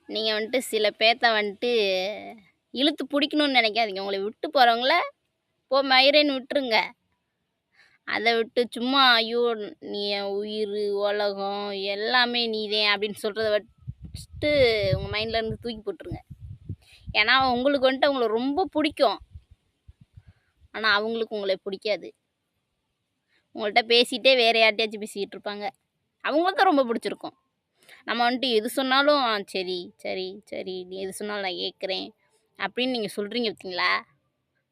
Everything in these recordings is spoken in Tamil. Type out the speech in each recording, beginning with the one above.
நீங்கள் வந்துட்டு சில பேர்த்த வந்துட்டு இழுத்து பிடிக்கணும்னு நினைக்காதீங்க. உங்களை விட்டு போகிறவங்கள போ மயிரேன்னு விட்டுருங்க. அதை விட்டு சும்மா ஐயோ நீ என் உயிர் உலகம் எல்லாமே நீதேன் அப்படின்னு சொல்கிறத வச்சுட்டு உங்கள் மைண்டில் இருந்து தூக்கி போட்டுருங்க. ஏன்னா உங்களுக்கு வந்துட்டு அவங்கள ரொம்ப பிடிக்கும். ஆனால் அவங்களுக்கு உங்களை பிடிக்காது. உங்கள்கிட்ட பேசிகிட்டே வேறு யார்கிட்டயாச்சும் பேசிக்கிட்டு இருப்பாங்க. அவங்களுக்கு தான் ரொம்ப பிடிச்சிருக்கும். நம்ம வந்துட்டு எது சொன்னாலும் சரி சரி சரி நீ எது சொன்னாலும் நான் கேட்குறேன் அப்படின்னு நீங்கள் சொல்கிறீங்க பார்த்தீங்களா,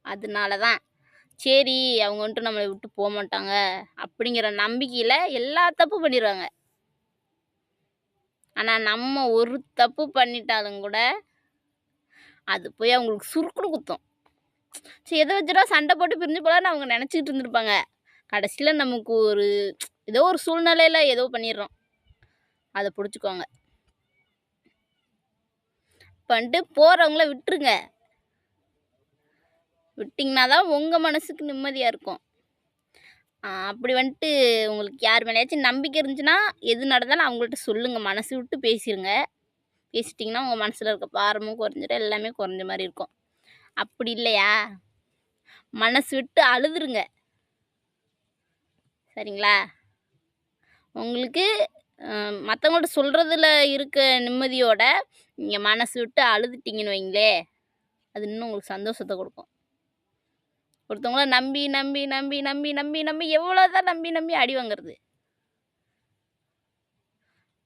அதனால தான் சரி அவங்க வந்துட்டு நம்மளை விட்டு போக மாட்டாங்க அப்படிங்கிற நம்பிக்கையில் எல்லா தப்பு பண்ணிடுவாங்க. ஆனால் நம்ம ஒரு தப்பு பண்ணிட்டாலும் கூட அது போய் அவங்களுக்கு சுருக்குன்னு குத்தும். சரி எதை வச்சுட்டா சண்டை போட்டு பிரிஞ்சு போகலான்னு அவங்க நினச்சிக்கிட்டு இருந்திருப்பாங்க. கடைசியில் நமக்கு ஒரு ஏதோ ஒரு சூழ்நிலையில் ஏதோ பண்ணிடுறோம். அதை பிடிச்சிக்கோங்க. பண்ணிட்டு போகிறவங்கள விட்டுருங்க. விட்டிங்கன்னா தான் உங்கள் மனசுக்கு நிம்மதியாக இருக்கும். அப்படி வந்துட்டு உங்களுக்கு யார் மேலேயாச்சும் நம்பிக்கை இருந்துச்சுன்னா எது நடந்தாலும் அவங்கள்ட்ட சொல்லுங்கள். மனசு விட்டு பேசிடுங்க. பேசிட்டிங்கன்னா உங்கள் மனசில் இருக்க பாரமும் குறைஞ்சிடும், எல்லாமே குறைஞ்ச மாதிரி இருக்கும். அப்படி இல்லையா மனசு விட்டு அழுதுருங்க. சரிங்களா? உங்களுக்கு மற்றவங்கள்ட்ட சொல்கிறதுல இருக்க நிம்மதியோட நீங்கள் மனசு விட்டு அழுதுட்டிங்கன்னு வைங்களே, அது இன்னும் உங்களுக்கு சந்தோஷத்தை கொடுக்கும். ஒருத்தவங்கள நம்பி நம்பி நம்பி நம்பி நம்பி நம்பி எவ்வளோ தான் நம்பி நம்பி அடி வாங்குறது.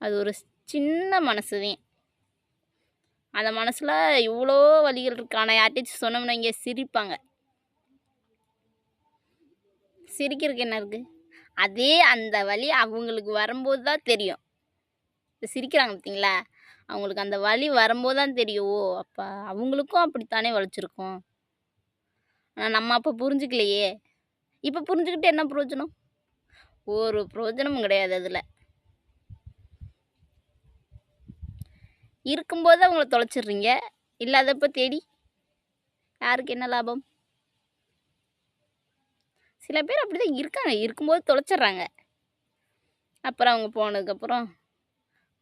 அது ஒரு சின்ன மனசுதான். அந்த மனசில் இவ்வளோ வலிகள் இருக்கு. ஆனால் யார்கிட்டச்சும் சொன்னோம்னா இங்கே சிரிப்பாங்க. சிரிக்கிறதுக்கு என்ன இருக்குது? அதே அந்த வலி அவங்களுக்கு வரும்போது தான் தெரியும். சிரிக்கிறாங்க பார்த்தீங்களா, அவங்களுக்கு அந்த வலி வரும்போது தான் தெரியும். ஓ அப்போ அவங்களுக்கும் அப்படித்தானே வலிச்சிருக்கும். ஆனால் நம்ம அப்போ புரிஞ்சுக்கலையே. இப்போ புரிஞ்சுக்கிட்டு என்ன பிரயோஜனம்? ஒரு பிரயோஜனமும் கிடையாது. அதில் இருக்கும்போது அவங்கள தொலைச்சிட்றீங்க, இல்லாதப்போ தேடி யாருக்கு என்ன லாபம்? சில பேர் அப்படி தான் இருக்காங்க. இருக்கும்போது தொலைச்சிட்றாங்க. அப்புறம் அவங்க போனதுக்கப்புறம்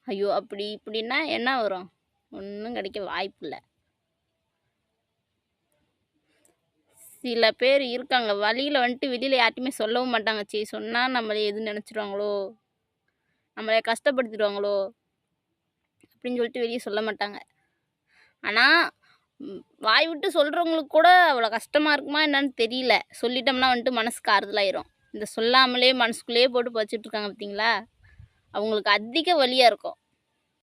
ஐயோ அப்படி இப்படின்னா என்ன வரும்? ஒன்றும் கிடைக்க வாய்ப்பு இல்லை. சில பேர் இருக்காங்க வழியில் வந்துட்டு வெளியில் யார்ட்டையுமே சொல்லவும் மாட்டாங்க. சரி சொன்னால் நம்மளை எது நினச்சிடுவாங்களோ, நம்மளை கஷ்டப்படுத்திடுவாங்களோ அப்படின்னு சொல்லிட்டு வெளியே சொல்ல மாட்டாங்க. ஆனால் வாய் விட்டு சொல்கிறவங்களுக்கு கூட அவ்வளோ கஷ்டமாக இருக்குமா என்னன்னு தெரியல. சொல்லிட்டோம்னா வந்துட்டு மனசுக்கு ஆறுதலாயிரும். இந்த சொல்லாமலே மனசுக்குள்ளேயே போட்டு வச்சுட்ருக்காங்க பார்த்தீங்களா, அவங்களுக்கு அதிக வலியாக இருக்கும்.